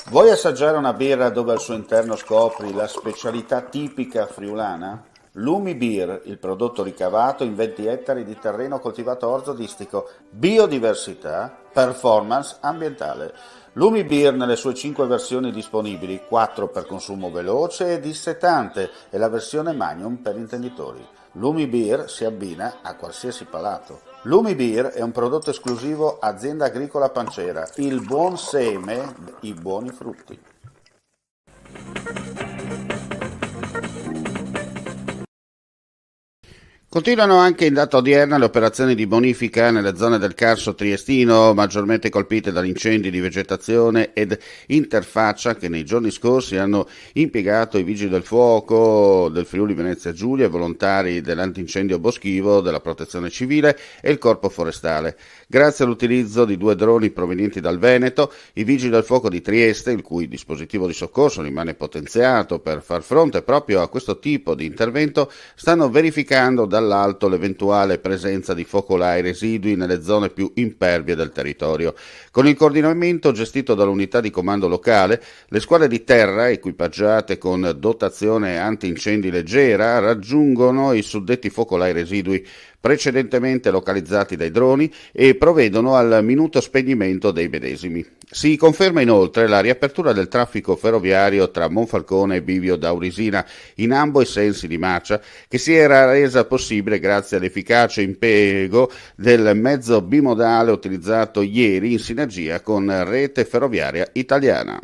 Vuoi assaggiare una birra dove al suo interno scopri la specialità tipica friulana? Lumi Beer, il prodotto ricavato in 20 ettari di terreno coltivato orzodistico, biodiversità, performance ambientale. Lumi Beer nelle sue 5 versioni disponibili, 4 per consumo veloce e dissetante e la versione Magnum per intenditori. Lumi Beer si abbina a qualsiasi palato. Lumi Beer è un prodotto esclusivo Azienda Agricola Pancera, il buon seme, i buoni frutti. Continuano anche in data odierna le operazioni di bonifica nelle zone del Carso triestino, maggiormente colpite dagli incendi di vegetazione ed interfaccia che nei giorni scorsi hanno impiegato i vigili del fuoco del Friuli Venezia Giulia, i volontari dell'antincendio boschivo, della protezione civile e il corpo forestale. Grazie all'utilizzo di 2 droni provenienti dal Veneto, i vigili del fuoco di Trieste, il cui dispositivo di soccorso rimane potenziato per far fronte proprio a questo tipo di intervento, stanno verificando dall'alto l'eventuale presenza di focolai residui nelle zone più impervie del territorio. Con il coordinamento gestito dall'unità di comando locale, le squadre di terra, equipaggiate con dotazione antincendi leggera, raggiungono i suddetti focolai residui precedentemente localizzati dai droni e provvedono al minuto spegnimento dei medesimi. Si conferma inoltre la riapertura del traffico ferroviario tra Monfalcone e Bivio d'Aurisina in ambo i sensi di marcia, che si era resa possibile grazie all'efficace impiego del mezzo bimodale utilizzato ieri in sinergia con Rete Ferroviaria Italiana.